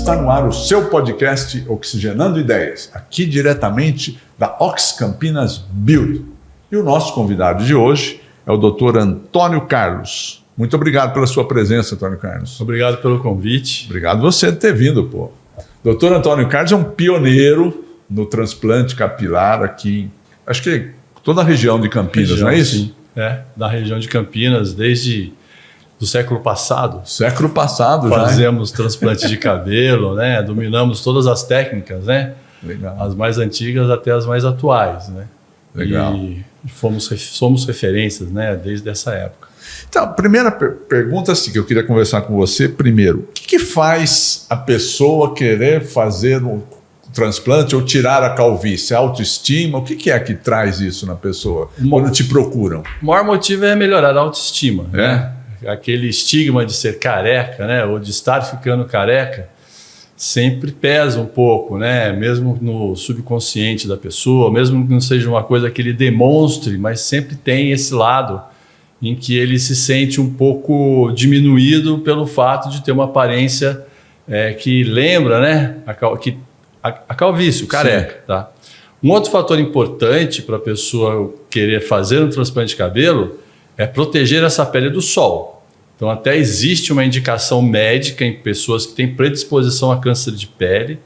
Está no ar o seu podcast Oxigenando Ideias, aqui diretamente da Ox Campinas Beauty. E o nosso convidado de hoje é o Dr. Antônio Carlos. Muito obrigado pela sua presença, Antônio Carlos. Obrigado pelo convite. Obrigado você de ter vindo, pô. Dr. Antônio Carlos é um pioneiro no transplante capilar aqui, acho que toda a região de Campinas, não é isso? Sim, da região de Campinas, desde do século passado. Século passado já. Fazemos transplante de cabelo, né? Dominamos todas as técnicas, né? Legal. As mais antigas até as mais atuais, né? Legal. E somos referências, né? Desde essa época. Então, a primeira pergunta assim, que eu queria conversar com você primeiro. O que faz a pessoa querer fazer um transplante ou tirar a calvície? A autoestima? O que é que traz isso na pessoa quando te procuram? O maior motivo é melhorar a autoestima, né? Aquele estigma de ser careca, né? Ou de estar ficando careca, sempre pesa um pouco, né? Mesmo no subconsciente da pessoa, mesmo que não seja uma coisa que ele demonstre, mas sempre tem esse lado em que ele se sente um pouco diminuído pelo fato de ter uma aparência que lembra, né? A calvície, o careca, tá? Um outro fator importante para a pessoa querer fazer um transplante de cabelo é proteger essa pele do sol. Então, até existe uma indicação médica em pessoas que têm predisposição a câncer de pele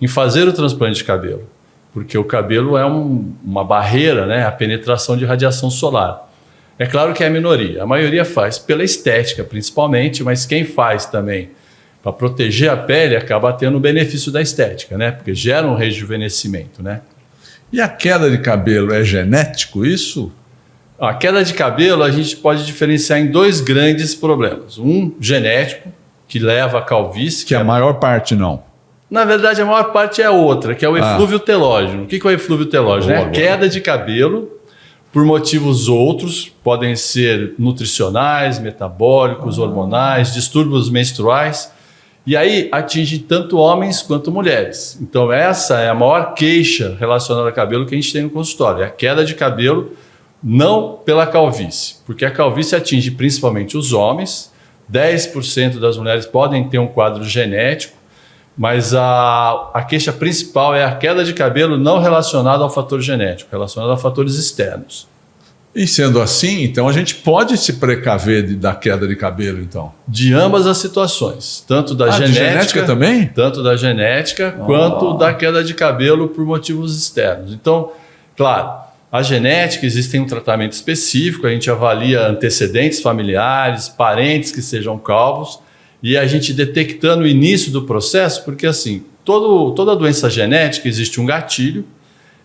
em fazer o transplante de cabelo, porque o cabelo é uma barreira, né, à penetração de radiação solar. É claro que é a minoria, a maioria faz pela estética principalmente, mas quem faz também para proteger a pele acaba tendo o benefício da estética, né, porque gera um rejuvenescimento, né. E a queda de cabelo é genético isso? A queda de cabelo a gente pode diferenciar em dois grandes problemas. Um genético, que leva à calvície. Que a maior parte não. Na verdade, a maior parte é outra, que é o eflúvio telógeno. O que é o eflúvio telógeno? É a queda de cabelo por motivos outros, podem ser nutricionais, metabólicos, hormonais, distúrbios menstruais. E aí atinge tanto homens quanto mulheres. Então essa é a maior queixa relacionada a cabelo que a gente tem no consultório. É a queda de cabelo, não pela calvície, porque a calvície atinge principalmente os homens, 10% das mulheres podem ter um quadro genético, mas a queixa principal é a queda de cabelo não relacionada ao fator genético, relacionada a fatores externos. E sendo assim, então a gente pode se precaver da queda de cabelo, então? De ambas as situações, tanto da genética também? Tanto da genética quanto da queda de cabelo por motivos externos. Então, claro, a genética, existe um tratamento específico, a gente avalia antecedentes familiares, parentes que sejam calvos, e a gente detectando o início do processo, porque assim, toda doença genética existe um gatilho,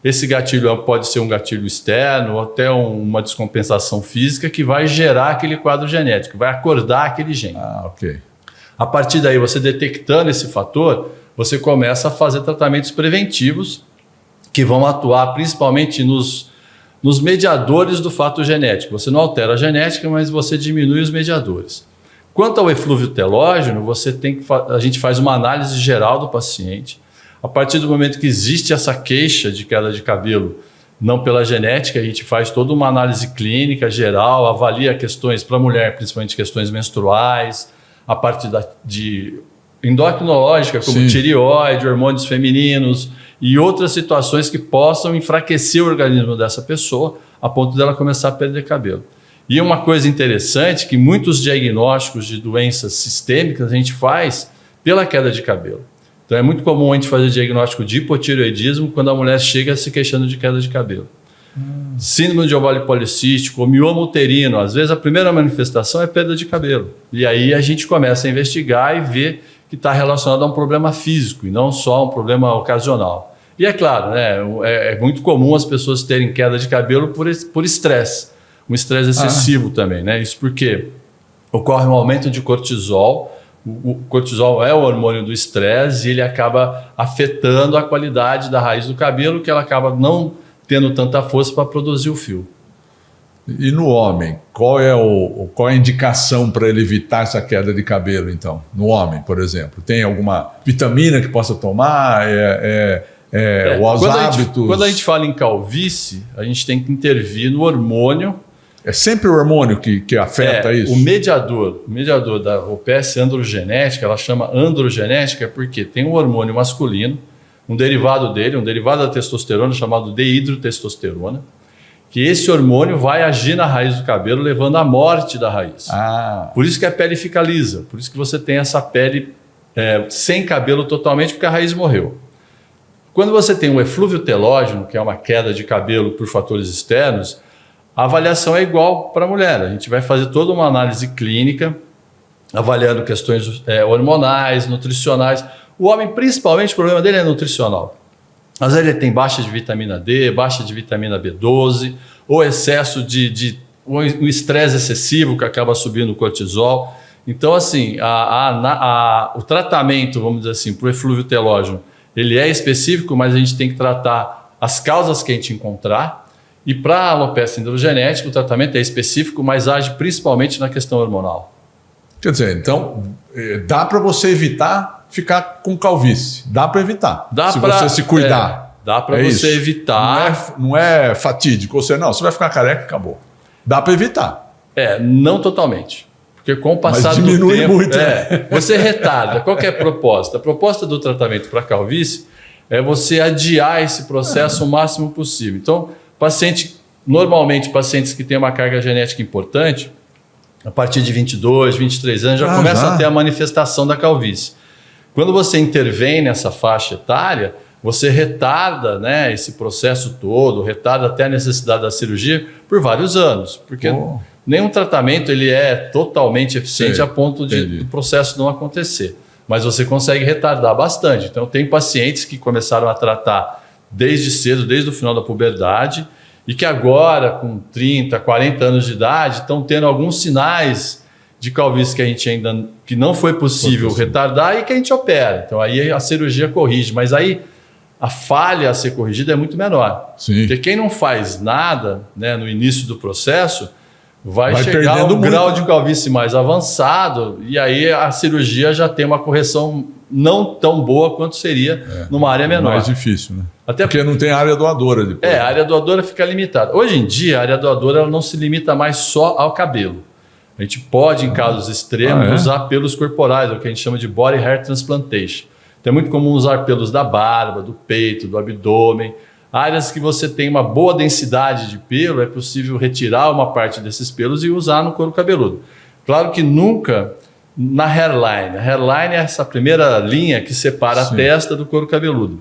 esse gatilho pode ser um gatilho externo ou até uma descompensação física que vai gerar aquele quadro genético, vai acordar aquele gene. Ok. A partir daí, você detectando esse fator, você começa a fazer tratamentos preventivos que vão atuar principalmente nos mediadores do fato genético. Você não altera a genética, mas você diminui os mediadores. Quanto ao eflúvio telógeno, a gente faz uma análise geral do paciente. A partir do momento que existe essa queixa de queda de cabelo, não pela genética, a gente faz toda uma análise clínica geral, avalia questões para a mulher, principalmente questões menstruais, a parte de endocrinológica, como tireoide, hormônios femininos e outras situações que possam enfraquecer o organismo dessa pessoa a ponto dela começar a perder cabelo. E uma coisa interessante que muitos diagnósticos de doenças sistêmicas a gente faz pela queda de cabelo. Então é muito comum a gente fazer diagnóstico de hipotireoidismo quando a mulher chega se queixando de queda de cabelo. Síndrome de ovário policístico ou mioma uterino, às vezes a primeira manifestação é perda de cabelo. E aí a gente começa a investigar e ver que está relacionado a um problema físico e não só um problema ocasional. E é claro, né, é muito comum as pessoas terem queda de cabelo por estresse, um estresse excessivo também, né? Isso porque ocorre um aumento de cortisol. O cortisol é o hormônio do estresse e ele acaba afetando a qualidade da raiz do cabelo, que ela acaba não tendo tanta força para produzir o fio. E no homem, qual é a indicação para ele evitar essa queda de cabelo, então? No homem, por exemplo, tem alguma vitamina que possa tomar? Os hábitos? Quando a gente fala em calvície, a gente tem que intervir no hormônio É sempre o hormônio que afeta isso? O mediador da alopecia androgenética, ela chama androgenética porque tem um hormônio masculino, um derivado dele, um derivado da testosterona chamado dehidrotestosterona, que esse hormônio vai agir na raiz do cabelo, levando à morte da raiz. Por isso que a pele fica lisa, por isso que você tem essa pele sem cabelo totalmente, porque a raiz morreu. Quando você tem um eflúvio telógeno, que é uma queda de cabelo por fatores externos, a avaliação é igual para a mulher. A gente vai fazer toda uma análise clínica, avaliando questões hormonais, nutricionais. O homem, principalmente, o problema dele é nutricional. Às vezes ele tem baixa de vitamina D, baixa de vitamina B12, ou excesso um estresse excessivo que acaba subindo o cortisol. Então, assim, o tratamento, vamos dizer assim, para o eflúvio telógeno, ele é específico, mas a gente tem que tratar as causas que a gente encontrar. E para a alopecia androgenética, o tratamento é específico, mas age principalmente na questão hormonal. Quer dizer, então, dá para você evitar ficar com calvície. Dá para evitar, você se cuidar. Dá para você evitar. Não é fatídico. Você vai ficar careca e acabou. Dá para evitar. Não totalmente. Porque com o passar do tempo, muito, você retarda. Qual que é a proposta? A proposta do tratamento para calvície é você adiar esse processo o máximo possível. Então, normalmente pacientes que têm uma carga genética importante, a partir de 22, 23 anos, já começa a ter a manifestação da calvície. Quando você intervém nessa faixa etária, você retarda, esse processo todo, retarda até a necessidade da cirurgia por vários anos, porque nenhum tratamento ele é totalmente eficiente a ponto do processo não acontecer, mas você consegue retardar bastante. Então, tem pacientes que começaram a tratar desde cedo, desde o final da puberdade, e que agora, com 30, 40 anos de idade, estão tendo alguns sinais de calvície que a gente que não foi possível retardar e que a gente opera. Então, aí a cirurgia corrige, mas aí a falha a ser corrigida é muito menor. Sim. Porque quem não faz nada, no início do processo, vai chegar a um grau de calvície mais avançado, e aí a cirurgia já tem uma correção não tão boa quanto seria numa área menor. Mais difícil, né? Até porque não tem área doadora depois. A área doadora fica limitada. Hoje em dia, a área doadora ela não se limita mais só ao cabelo. A gente pode, em casos extremos, usar pelos corporais, o que a gente chama de body hair transplantation. Então é muito comum usar pelos da barba, do peito, do abdômen. Áreas que você tem uma boa densidade de pelo, é possível retirar uma parte desses pelos e usar no couro cabeludo. Claro que nunca na hairline. A hairline é essa primeira linha que separa a testa do couro cabeludo.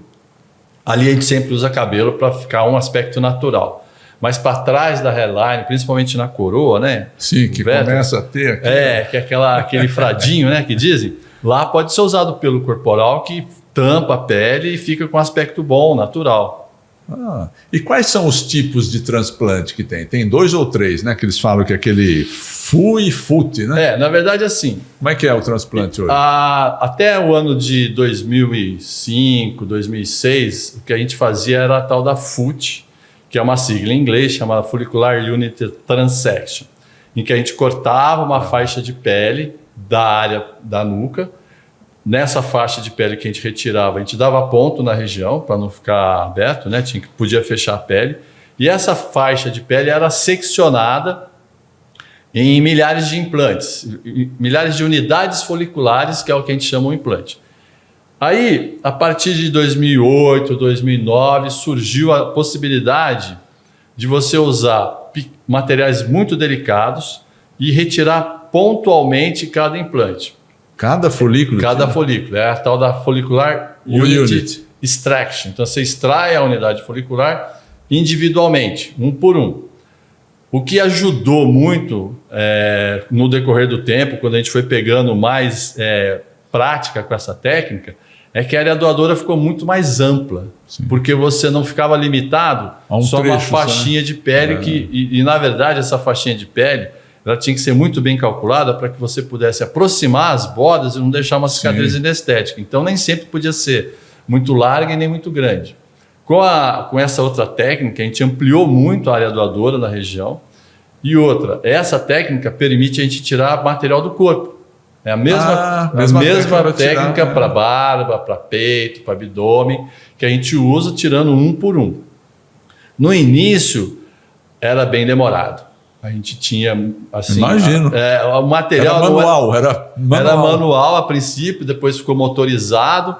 Ali a gente sempre usa cabelo para ficar um aspecto natural. Mas para trás da hairline, principalmente na coroa, Sim, que começa a ter aqui. Que é aquele fradinho, que dizem. Lá pode ser usado pelo corporal que tampa a pele e fica com aspecto bom, natural. E quais são os tipos de transplante que tem? Tem 2 ou 3, que eles falam que é aquele FU e FUT, na verdade, assim. Como é que é o transplante hoje? Até o ano de 2005, 2006, o que a gente fazia era a tal da FUT, que é uma sigla em inglês chamada Follicular Unit Transection, em que a gente cortava uma faixa de pele da área da nuca. Nessa faixa de pele que a gente retirava, a gente dava ponto na região para não ficar aberto, podia fechar a pele. E essa faixa de pele era seccionada em milhares de implantes, milhares de unidades foliculares, que é o que a gente chama um implante. Aí, a partir de 2008, 2009, surgiu a possibilidade de você usar materiais muito delicados e retirar pontualmente cada implante. Cada folículo? Cada folículo. É a tal da Follicular Unit Extraction. Então, você extrai a unidade folicular individualmente, um por um. O que ajudou muito no decorrer do tempo, quando a gente foi pegando mais prática com essa técnica, é que a área doadora ficou muito mais ampla. Sim. Porque você não ficava limitado a só uma faixinha de pele, e na verdade essa faixinha de pele ela tinha que ser muito bem calculada para que você pudesse aproximar as bordas e não deixar uma cicatriz inestética. Então nem sempre podia ser muito larga e nem muito grande. Com essa outra técnica, a gente ampliou muito a área doadora na região. E outra, essa técnica permite a gente tirar material do corpo. É a mesma técnica para barba, para peito, para abdômen, que a gente usa tirando um por um. No início, era bem demorado. A gente tinha, assim... Imagino. O material... Era manual a princípio, depois ficou motorizado,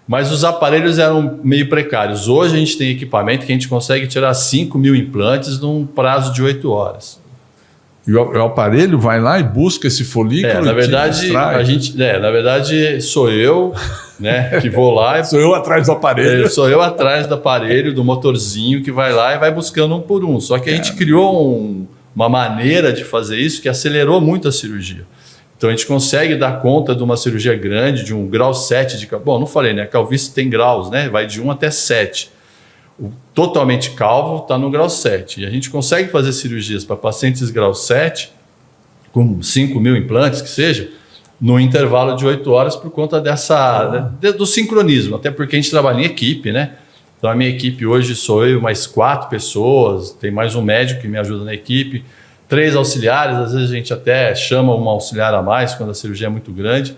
mas os aparelhos eram meio precários. Hoje a gente tem equipamento que a gente consegue tirar 5.000 implantes num prazo de 8 horas. E o aparelho vai lá e busca esse folículo? Na verdade, na verdade sou eu, né, que vou lá. Sou eu atrás do aparelho. Sou eu atrás do aparelho, do motorzinho que vai lá e vai buscando um por um. Só que a gente criou uma maneira de fazer isso que acelerou muito a cirurgia. Então a gente consegue dar conta de uma cirurgia grande, de um grau 7 de... Bom, não falei, né? A calvície tem graus, né? Vai de 1 até 7. O totalmente calvo está no grau 7. E a gente consegue fazer cirurgias para pacientes grau 7, com 5.000 implantes, que seja, no intervalo de 8 horas por conta do sincronismo. Até porque a gente trabalha em equipe, né? Então a minha equipe hoje sou eu mais 4 pessoas, tem mais um médico que me ajuda na equipe, 3 auxiliares, às vezes a gente até chama um auxiliar a mais quando a cirurgia é muito grande,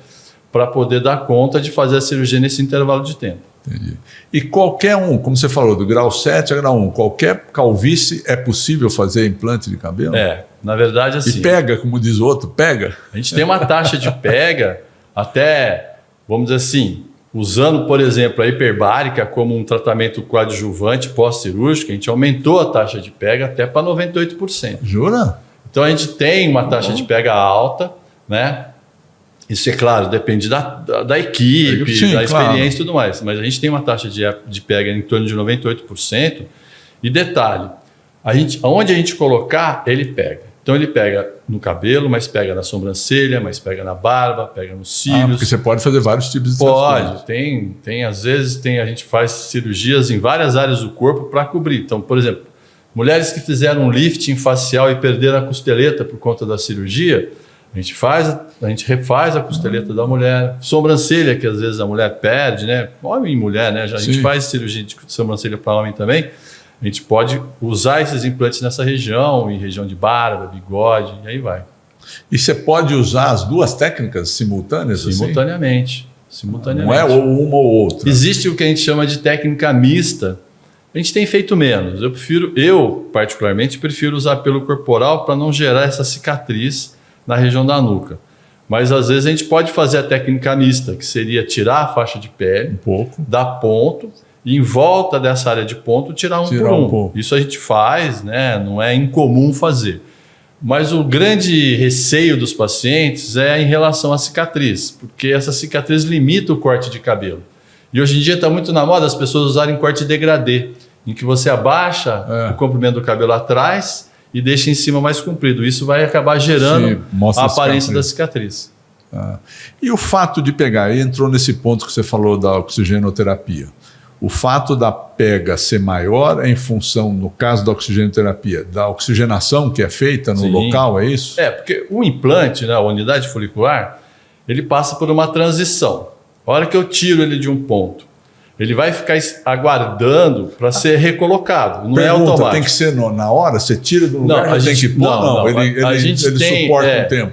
para poder dar conta de fazer a cirurgia nesse intervalo de tempo. Entendi. E qualquer um, como você falou, do grau 7 a grau 1, qualquer calvície é possível fazer implante de cabelo? Na verdade assim... E pega, como diz o outro, pega? A gente tem uma taxa de pega até, vamos dizer assim, usando, por exemplo, a hiperbárica como um tratamento coadjuvante pós-cirúrgico, a gente aumentou a taxa de pega até para 98%. Jura? Então a gente tem uma taxa de pega alta, né? Isso é claro, depende da equipe, sim, da experiência claro. E tudo mais. Mas a gente tem uma taxa de pega em torno de 98%. E detalhe, onde a gente colocar, ele pega. Então ele pega no cabelo, mas pega na sobrancelha, mas pega na barba, pega nos cílios. Porque você pode fazer vários tipos de transplante. Pode, às vezes a gente faz cirurgias em várias áreas do corpo para cobrir. Então, por exemplo, mulheres que fizeram um lifting facial e perderam a costeleta por conta da cirurgia, a gente refaz a costeleta da mulher. Sobrancelha, que às vezes a mulher perde, né? Homem e mulher, né? A gente faz cirurgia de sobrancelha para homem também. A gente pode usar esses implantes nessa região, em região de barba, bigode, e aí vai. E você pode usar as duas técnicas simultâneas? Simultaneamente. Não é ou uma ou outra. Existe o que a gente chama de técnica mista. A gente tem feito menos. Eu particularmente, prefiro usar pelo corporal para não gerar essa cicatriz na região da nuca. Mas às vezes a gente pode fazer a técnica mista, que seria tirar a faixa de pele, dar ponto, e em volta dessa área de ponto tirar um por um. Isso a gente faz, né? Não é incomum fazer. Mas o grande receio dos pacientes é em relação à cicatriz, porque essa cicatriz limita o corte de cabelo. E hoje em dia está muito na moda as pessoas usarem corte degradê, em que você abaixa o comprimento do cabelo atrás e deixa em cima mais comprido. Isso vai acabar gerando a aparência da cicatriz. E o fato de pegar, entrou nesse ponto que você falou da oxigenoterapia. O fato da pega ser maior é em função, no caso da oxigenoterapia, da oxigenação que é feita no local, é isso? Porque o implante, né, a unidade folicular, ele passa por uma transição. A hora que eu tiro ele de um ponto, ele vai ficar aguardando para ser recolocado. Não é automático. Tem que ser na hora? Você tira do lugar e tem que pôr? Não, ele suporta um tempo.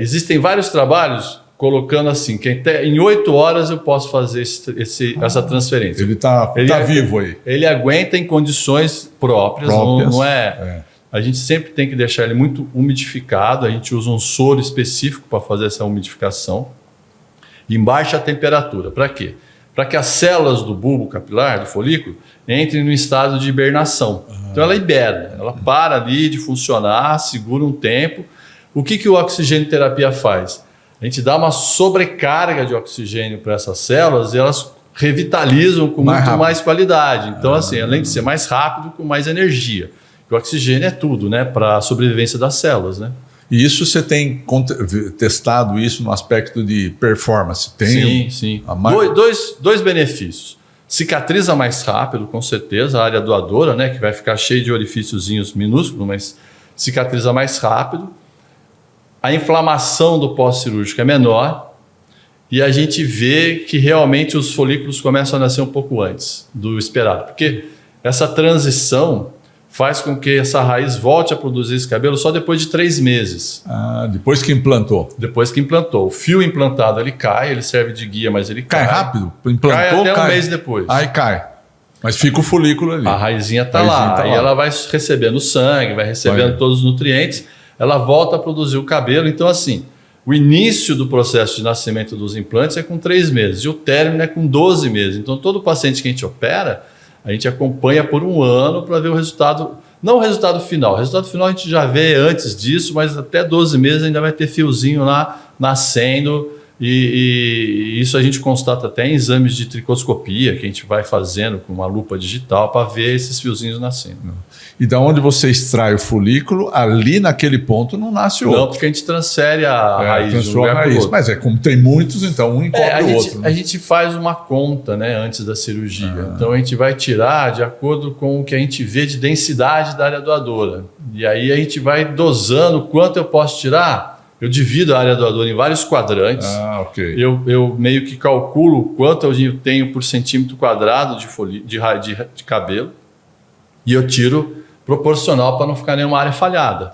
Existem vários trabalhos colocando assim, que em 8 horas eu posso fazer essa transferência. Ele está vivo aí. Ele aguenta em condições próprias. Não é. A gente sempre tem que deixar ele muito umidificado. A gente usa um soro específico para fazer essa umidificação em baixa temperatura. Para quê? Para que as células do bulbo capilar, do folículo, entrem no estado de hibernação. Então ela hiberna, ela para ali de funcionar, segura um tempo. O que o oxigenoterapia faz? A gente dá uma sobrecarga de oxigênio para essas células e elas revitalizam com muito mais qualidade. Então, assim, além de ser mais rápido, com mais energia. O oxigênio é tudo, né, para a sobrevivência das células, né? E isso você tem testado isso no aspecto de performance? Sim. Dois benefícios. Cicatriza mais rápido, com certeza, a área doadora, né, que vai ficar cheia de orifíciozinhos minúsculos, mas cicatriza mais rápido. A inflamação do pós-cirúrgico é menor e a gente vê que realmente os folículos começam a nascer um pouco antes do esperado, porque essa transição faz com que essa raiz volte a produzir esse cabelo só depois de 3 meses. Depois que implantou? Depois que implantou. O fio implantado, ele cai, ele serve de guia, mas ele cai. Cai rápido? Implantou, cai até um mês depois. Aí cai. Mas fica o folículo ali. A raizinha está lá. Aí ela vai recebendo sangue, vai recebendo todos os nutrientes, ela volta a produzir o cabelo. Então, assim, o início do processo de nascimento dos implantes é com 3 meses e o término é com 12 meses. Então, todo paciente que a gente opera, a gente acompanha por 1 ano para ver o resultado, não o resultado final. O resultado final a gente já vê antes disso, mas até 12 meses ainda vai ter fiozinho lá nascendo. E isso a gente constata até em exames de tricoscopia que a gente vai fazendo com uma lupa digital para ver esses fiozinhos nascendo. E da onde você extrai o folículo, ali naquele ponto não nasce outro. Não, porque a gente transfere a raiz de um lugar para o outro. Mas como tem muitos, então um encobre o outro. A gente faz uma conta, né, antes da cirurgia. Então a gente vai tirar de acordo com o que a gente vê de densidade da área doadora. E aí a gente vai dosando quanto eu posso tirar. Eu divido a área doadora em vários quadrantes. Ok. Eu meio que calculo quanto eu tenho por centímetro quadrado de cabelo e eu tiro proporcional para não ficar nenhuma área falhada.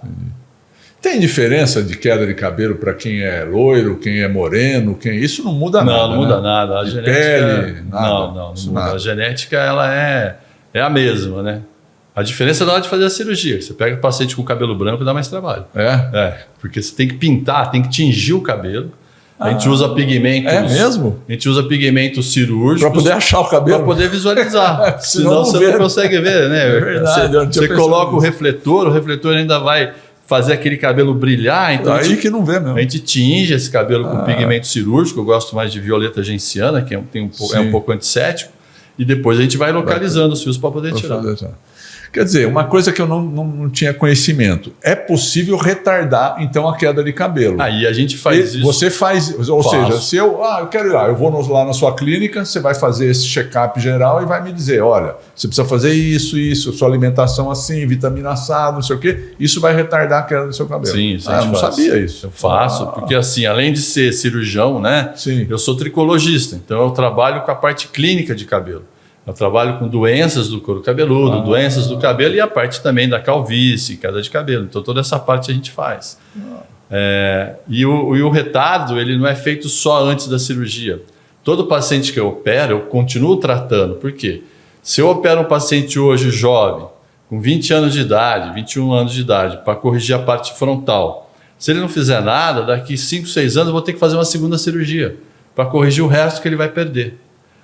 Tem diferença de queda de cabelo para quem é loiro, quem é moreno? Isso não muda nada. Não muda nada. A genética, pele, nada. Não muda. Nada. A genética ela é a mesma, né? A diferença é na hora de fazer a cirurgia. Você pega o paciente com cabelo branco e dá mais trabalho. Porque você tem que pintar, tem que tingir o cabelo. A gente usa pigmentos. É mesmo? A gente usa pigmentos cirúrgicos. Para poder achar o cabelo. Para poder visualizar. Senão você não consegue ver, né? É verdade. Você coloca o refletor ainda vai fazer aquele cabelo brilhar. Então aí que não vê mesmo. A gente tinge esse cabelo com pigmento cirúrgico. Eu gosto mais de violeta genciana, que é um pouco antisséptico. E depois a gente vai localizando os fios para poder tirar. Quer dizer, uma coisa que eu não tinha conhecimento. É possível retardar, então, a queda de cabelo. Aí a gente faz isso. Você faz, ou seja, se eu quero ir lá, eu vou lá na sua clínica, você vai fazer esse check-up geral e vai me dizer, olha, você precisa fazer isso, sua alimentação assim, vitamina assada, não sei o quê, isso vai retardar a queda do seu cabelo. Sim, isso eu não sabia isso. Eu faço, porque assim, além de ser cirurgião, né, Sim. eu sou tricologista, então eu trabalho com a parte clínica de cabelo. Eu trabalho com doenças do couro cabeludo, doenças do cabelo e a parte também da calvície, queda de cabelo. Então, toda essa parte a gente faz. E o retardo, ele não é feito só antes da cirurgia. Todo paciente que eu opero, eu continuo tratando. Por quê? Se eu opero um paciente hoje jovem, com 20 anos de idade, 21 anos de idade, para corrigir a parte frontal, se ele não fizer nada, daqui 5, 6 anos eu vou ter que fazer uma segunda cirurgia para corrigir o resto que ele vai perder.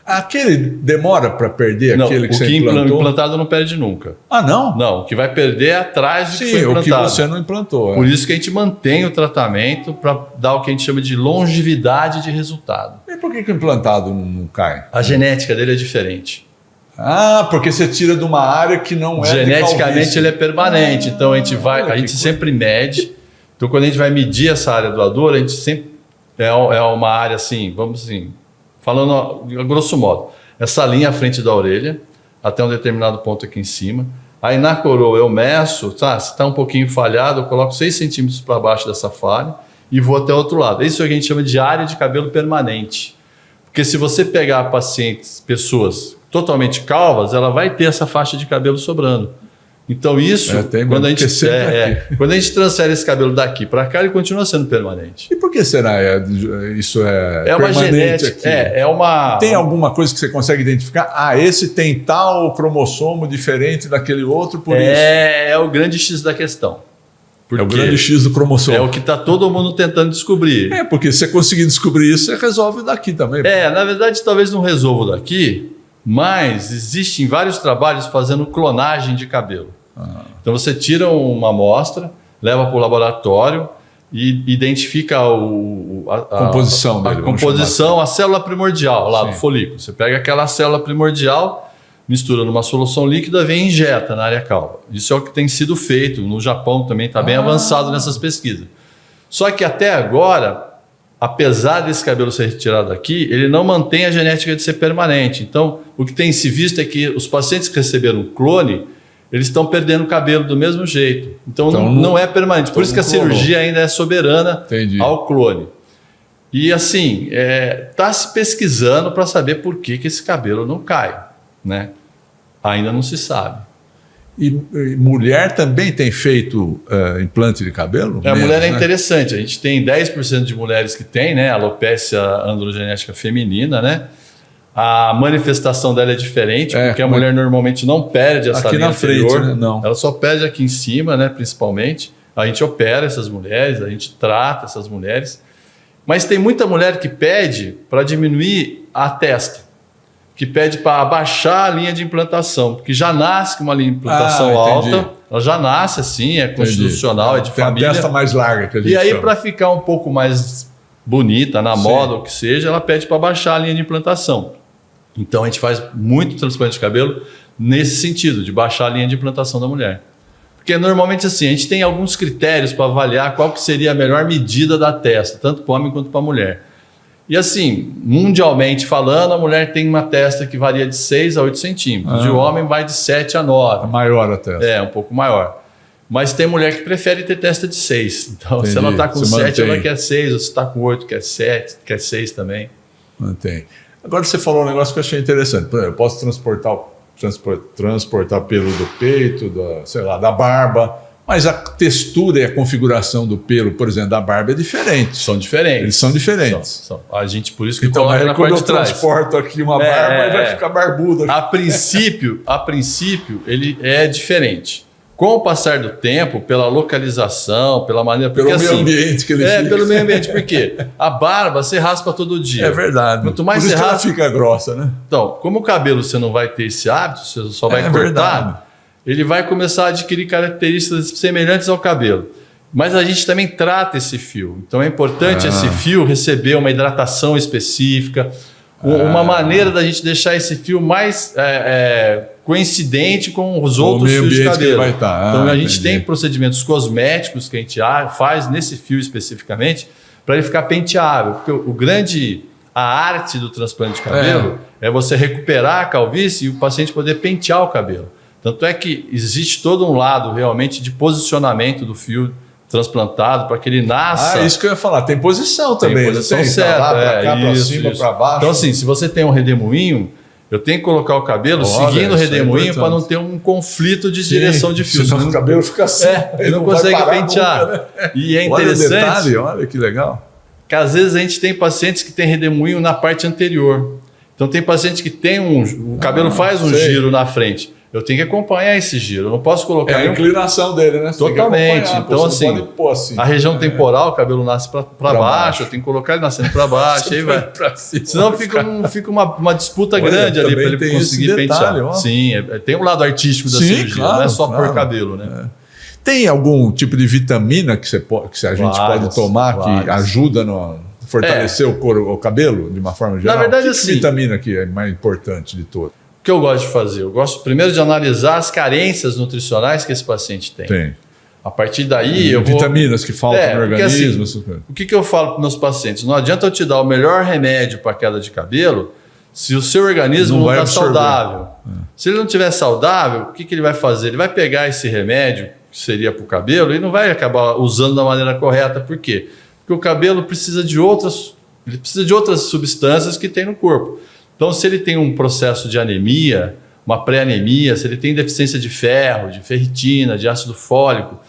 Aquele demora para perder aquele que você implantou? O implantado não perde nunca. Não? Não, o que vai perder é atrás do que foi o implantado. que você não implantou. Por isso que a gente mantém o tratamento para dar o que a gente chama de longevidade de resultado. E por que o implantado não cai? A genética dele é diferente. Porque você tira de uma área que não é geneticamente ele é permanente. Então a gente sempre mede. Então quando a gente vai medir essa área doadora, a gente sempre é uma área assim, vamos assim, falando a grosso modo, essa linha à frente da orelha, até um determinado ponto aqui em cima. Aí na coroa eu meço, se está um pouquinho falhado, eu coloco 6 centímetros para baixo dessa falha e vou até o outro lado. Isso é o que a gente chama de área de cabelo permanente. Porque se você pegar pessoas totalmente calvas, ela vai ter essa faixa de cabelo sobrando. Então isso, quando a gente transfere esse cabelo daqui para cá, ele continua sendo permanente. E por que será isso é uma genética? Tem alguma coisa que você consegue identificar? Esse tem tal cromossomo diferente daquele outro, por isso? É o grande X da questão. É o grande X do cromossomo. É o que está todo mundo tentando descobrir. Porque se você conseguir descobrir isso, você resolve daqui também. Na verdade, talvez não resolva daqui, mas existem vários trabalhos fazendo clonagem de cabelo. Então você tira uma amostra, leva para o laboratório e identifica a composição dele, a célula primordial lá do folículo. Você pega aquela célula primordial, mistura numa solução líquida, vem e injeta na área calva. Isso é o que tem sido feito. No Japão também está bem avançado nessas pesquisas. Só que até agora, apesar desse cabelo ser retirado daqui, ele não mantém a genética de ser permanente. Então, o que tem se visto é que os pacientes que receberam clone, eles estão perdendo o cabelo do mesmo jeito. Então não é permanente. Por isso que a cirurgia ainda é soberana ao clone. E assim, está se pesquisando para saber por que esse cabelo não cai. Né? Ainda não se sabe. E mulher também tem feito implante de cabelo? A mulher é interessante. A gente tem 10% de mulheres que tem, né, alopecia androgenética feminina, né? A manifestação dela é diferente, porque a mulher normalmente não perde essa linha anterior. Frente, né? Não. Ela só perde aqui em cima, né, principalmente. A gente opera essas mulheres, a gente trata essas mulheres. Mas tem muita mulher que pede para diminuir a testa, que pede para abaixar a linha de implantação, porque já nasce com uma linha de implantação alta, ela já nasce assim, é constitucional, é de família. Tem a testa mais larga que a gente E aí, chama. para ficar um pouco mais bonita, na moda, ou o que seja, ela pede para baixar a linha de implantação. Então, a gente faz muito transplante de cabelo nesse sentido, de baixar a linha de implantação da mulher. Porque, normalmente, assim, a gente tem alguns critérios para avaliar qual que seria a melhor medida da testa, tanto para o homem quanto para a mulher. E, assim, mundialmente falando, a mulher tem uma testa que varia de 6 a 8 centímetros, e o homem vai de 7 a 9. É maior a testa. É, um pouco maior. Mas tem mulher que prefere ter testa de 6. Então, se ela está com 7, ela quer 6. Ou se está com 8, quer 7, quer 6 também. Mantém. Agora você falou um negócio que eu achei interessante. Por exemplo, eu posso transportar pelo do peito, da barba, mas a textura e a configuração do pelo, por exemplo, da barba é diferente. São diferentes. Eles são diferentes. São. A gente, por isso que então, coloca na parte de trás. Quando eu transporto aqui uma barba, vai ficar barbuda. A princípio, ele é diferente. Com o passar do tempo, pela localização, pela maneira... Porque, pelo meio ambiente que ele fica. Pelo meio ambiente. Por quê? A barba você raspa todo dia. É verdade. Quanto mais por isso você que raspa... ela fica grossa, né? Então, como o cabelo você não vai ter esse hábito, você só vai cortar, verdade. Ele vai começar a adquirir características semelhantes ao cabelo. Mas a gente também trata esse fio. Então, é importante esse fio receber uma hidratação específica, uma maneira da gente deixar esse fio mais coincidente com os outros fios de cabelo. Vai estar. Então a gente tem procedimentos cosméticos que a gente faz nesse fio especificamente para ele ficar penteável. Porque a arte do transplante de cabelo é você recuperar a calvície e o paciente poder pentear o cabelo. Tanto é que existe todo um lado realmente de posicionamento do fio transplantado para que ele nasça. Isso que eu ia falar. Tem posição também. Tem posição certa. Para cá, para cima, para baixo. Então, assim, se você tem um redemoinho, eu tenho que colocar o cabelo seguindo o redemoinho para não ter um conflito de direção de fio. Senão o cabelo fica assim. Ele não consegue pentear. Nunca, né? E é interessante. Olha que legal. Que às vezes a gente tem pacientes que têm redemoinho na parte anterior. Então, tem pacientes que tem o cabelo faz um giro na frente. Eu tenho que acompanhar esse giro, eu não posso colocar... a inclinação dele, né? Totalmente. Então, assim, a região temporal, o cabelo nasce para baixo, eu tenho que colocar ele nascendo para baixo, aí vai. Senão fica uma disputa grande ali para ele conseguir pentear. Sim, tem um lado artístico da cirurgia, não é só por cabelo, né? Tem algum tipo de vitamina que a gente pode tomar que ajuda no fortalecer o cabelo de uma forma geral? Na verdade, que vitamina que é mais importante de todas? O que eu gosto de fazer? Eu gosto primeiro de analisar as carências nutricionais que esse paciente tem. A partir daí eu vou... Vitaminas que faltam no organismo. Assim, o que eu falo para meus pacientes? Não adianta eu te dar o melhor remédio para queda de cabelo se o seu organismo não está saudável. Se ele não estiver saudável, o que ele vai fazer? Ele vai pegar esse remédio, que seria para o cabelo, e não vai acabar usando da maneira correta. Por quê? Porque o cabelo precisa de outras substâncias que tem no corpo. Então, se ele tem um processo de anemia, uma pré-anemia, se ele tem deficiência de ferro, de ferritina, de ácido fólico,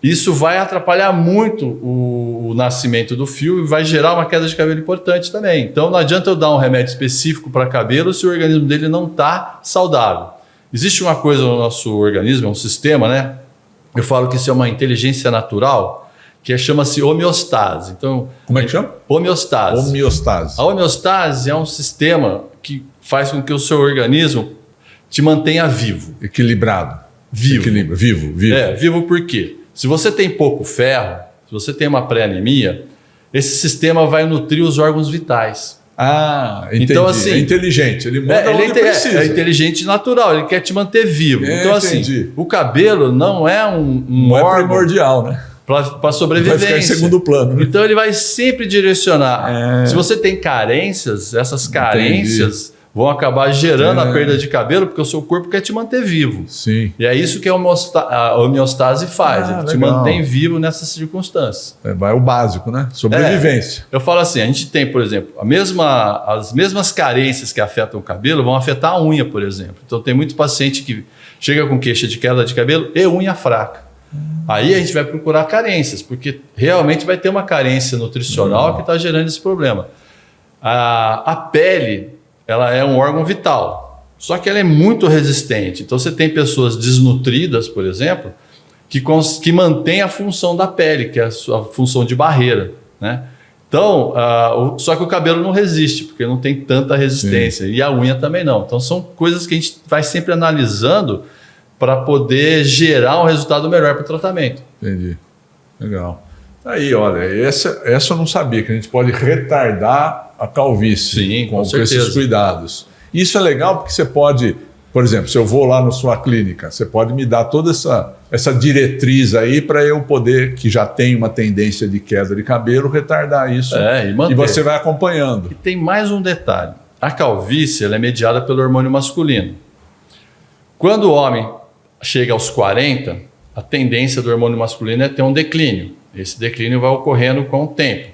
isso vai atrapalhar muito o nascimento do fio e vai gerar uma queda de cabelo importante também. Então, não adianta eu dar um remédio específico para cabelo se o organismo dele não está saudável. Existe uma coisa no nosso organismo, é um sistema, né? Eu falo que isso é uma inteligência natural, que chama-se homeostase. Então, como é que chama? Homeostase. A homeostase é um sistema que faz com que o seu organismo te mantenha vivo. Equilibrado. Vivo. Vivo. Vivo por quê? Se você tem pouco ferro, se você tem uma pré-anemia, esse sistema vai nutrir os órgãos vitais. Entendi. Então, assim, é inteligente, ele manda onde precisa. É inteligente e natural, ele quer te manter vivo. Então, assim, o cabelo não é um órgão... é primordial, né? Para sobrevivência. Vai ficar em segundo plano. Né? Então ele vai sempre direcionar. Se você tem carências, essas carências vão acabar gerando a perda de cabelo, porque o seu corpo quer te manter vivo. Sim. E é isso que a homeostase faz. Ele te mantém vivo nessas circunstâncias. Vai o básico, né? Sobrevivência. Eu falo assim, a gente tem, por exemplo, as mesmas carências que afetam o cabelo vão afetar a unha, por exemplo. Então tem muito paciente que chega com queixa de queda de cabelo e unha fraca. Aí a gente vai procurar carências, porque realmente vai ter uma carência nutricional que está gerando esse problema. A pele ela é um órgão vital, só que ela é muito resistente. Então você tem pessoas desnutridas, por exemplo, que mantém a função da pele, que é a sua função de barreira, né? Então, só que o cabelo não resiste, porque não tem tanta resistência. Sim. E a unha também não. Então são coisas que a gente vai sempre analisando para poder gerar um resultado melhor para o tratamento. Entendi. Legal. Aí, olha, essa eu não sabia, que a gente pode retardar a calvície. Sim, com esses cuidados. Isso é legal porque você pode, por exemplo, se eu vou lá na sua clínica, você pode me dar toda essa diretriz aí para eu poder, que já tem uma tendência de queda de cabelo, retardar isso. E você vai acompanhando. E tem mais um detalhe. A calvície ela é mediada pelo hormônio masculino. Quando o homem chega aos 40, a tendência do hormônio masculino é ter um declínio. Esse declínio vai ocorrendo com o tempo.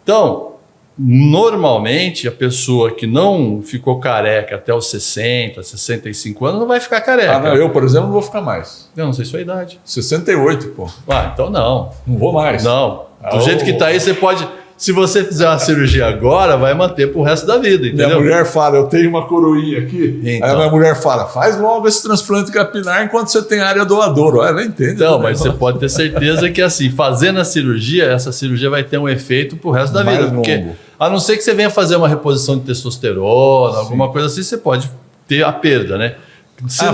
Então, normalmente, a pessoa que não ficou careca até os 60, 65 anos não vai ficar careca. Não, eu, por exemplo, não vou ficar mais. Eu não sei sua idade. 68, pô. Então não. Não vou mais. Não. Do jeito que está aí, você pode... Se você fizer uma cirurgia agora, vai manter pro resto da vida, entendeu? Minha mulher fala, eu tenho uma coroinha aqui. Então. Aí a minha mulher fala, faz logo esse transplante capilar enquanto você tem área doadora. Ela entende. Não, mas você pode ter certeza que assim, fazendo a cirurgia, essa cirurgia vai ter um efeito pro resto da vida. Porque, a não ser que você venha fazer uma reposição de testosterona, alguma coisa assim, você pode ter a perda, né?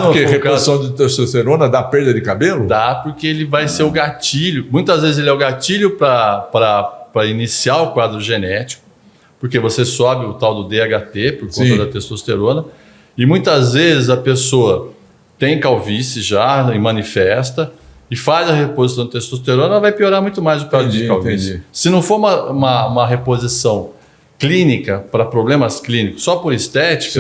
Porque reposição de testosterona dá perda de cabelo? Dá, porque ele vai ser o gatilho. Muitas vezes ele é o gatilho para iniciar o quadro genético, porque você sobe o tal do DHT por conta da testosterona, e muitas vezes a pessoa tem calvície já e manifesta, e faz a reposição de testosterona, vai piorar muito mais o quadro de calvície. Entendi. Se não for uma reposição clínica, para problemas clínicos, só por estética,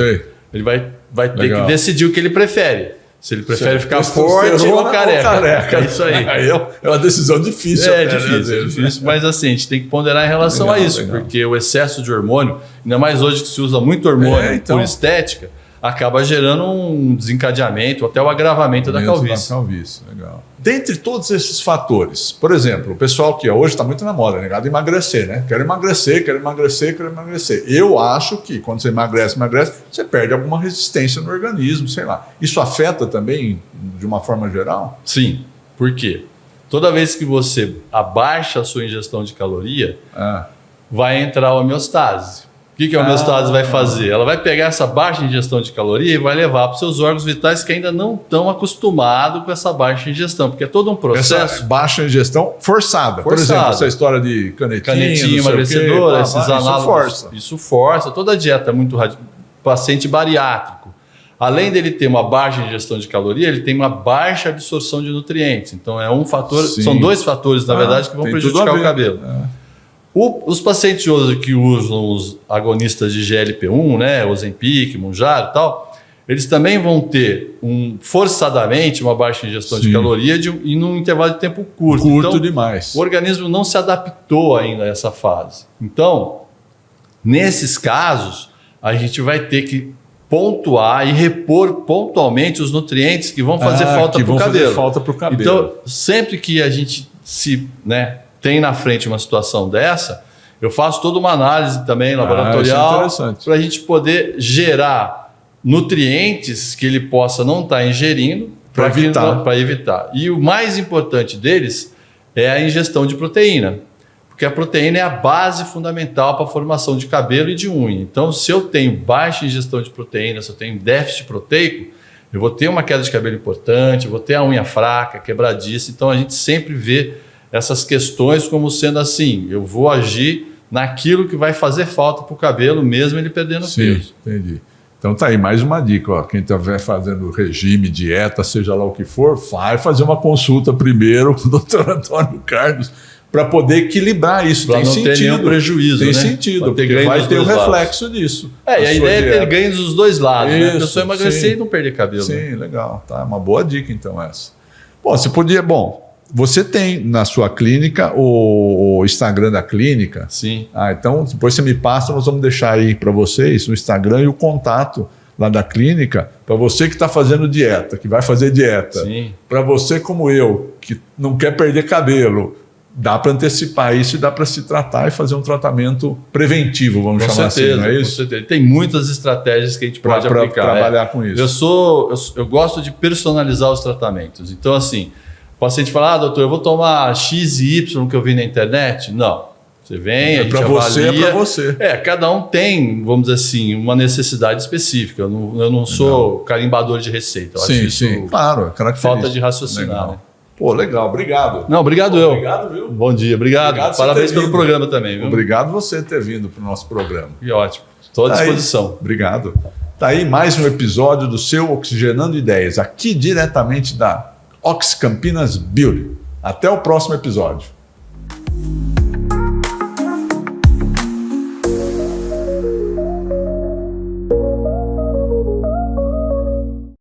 ele vai ter que decidir o que ele prefere. Se ele prefere ficar forte ou careca. É isso aí. Aí é uma decisão difícil. É difícil, mas assim, a gente tem que ponderar em relação a isso, porque o excesso de hormônio, ainda mais hoje que se usa muito hormônio por estética, acaba gerando um desencadeamento, até o agravamento da calvície. Legal. Dentre todos esses fatores, por exemplo, o pessoal que hoje está muito na moda, negado emagrecer, né? Quero emagrecer. Eu acho que quando você emagrece, você perde alguma resistência no organismo, sei lá. Isso afeta também de uma forma geral? Sim. Por quê? Toda vez que você abaixa a sua ingestão de caloria, vai entrar a homeostase. O que a homeostase vai fazer? Ela vai pegar essa baixa ingestão de caloria e vai levar para os seus órgãos vitais que ainda não estão acostumados com essa baixa ingestão, porque é todo um processo. Essa baixa ingestão forçada. Por exemplo, essa história de canetinha emagrecedora, esses análogos. Isso força. Toda a dieta é muito paciente bariátrico. Além dele ter uma baixa ingestão de caloria, ele tem uma baixa absorção de nutrientes. Então é um fator, são dois fatores, na verdade, que vão prejudicar o cabelo. Os pacientes hoje que usam os agonistas de GLP-1, né, Ozempic, Mounjaro e tal, eles também vão ter forçadamente uma baixa ingestão de caloria e num intervalo de tempo curto. Então, demais. O organismo não se adaptou ainda a essa fase. Então, nesses casos, a gente vai ter que pontuar e repor pontualmente os nutrientes que vão fazer falta para o cabelo. Então, sempre que a gente tem na frente uma situação dessa, eu faço toda uma análise também laboratorial para a gente poder gerar nutrientes que ele possa não estar ingerindo para evitar. E o mais importante deles é a ingestão de proteína, porque a proteína é a base fundamental para a formação de cabelo e de unha. Então, se eu tenho baixa ingestão de proteína, se eu tenho déficit proteico, eu vou ter uma queda de cabelo importante, eu vou ter a unha fraca, quebradiça. Então, a gente sempre vê essas questões como sendo assim, eu vou agir naquilo que vai fazer falta para o cabelo, mesmo ele perdendo peso. Entendi. Então tá aí mais uma dica, quem estiver fazendo regime, dieta, seja lá o que for, vai fazer uma consulta primeiro com o Dr. Antônio Carlos para poder equilibrar isso. Para não ter nenhum prejuízo, Tem sentido, porque vai ter o reflexo disso. E a ideia é ter ganhos dos dois lados, né? A pessoa emagrecer e não perder cabelo. Sim, legal, tá, uma boa dica então essa. Você tem na sua clínica o Instagram da clínica? Sim. Então depois você me passa, nós vamos deixar aí para vocês no Instagram e o contato lá da clínica, para você que está fazendo dieta, que vai fazer dieta, para você como eu, que não quer perder cabelo, dá para antecipar isso e dá para se tratar e fazer um tratamento preventivo, vamos Com chamar certeza, assim, não é com isso? certeza. Tem muitas estratégias que a gente pode Para aplicar. trabalhar com isso. Eu gosto de personalizar os tratamentos. Então, assim, o paciente fala, doutor, eu vou tomar X e Y que eu vi na internet. Não. Você vem, a gente para você, avalia. é para você. Cada um tem, vamos dizer assim, uma necessidade específica. Eu não sou carimbador de receita. Eu acho isso claro. É característico. falta de raciocinar. Legal. Né? Pô, legal, obrigado. Não, obrigado eu. Obrigado, viu? Bom dia, obrigado. Parabéns pelo programa também, viu? Obrigado você ter vindo para o nosso programa. Que ótimo. Estou à disposição. Obrigado. Tá aí mais um episódio do seu Oxigenando Ideias, aqui diretamente da Ox Campinas Beauty. Até o próximo episódio.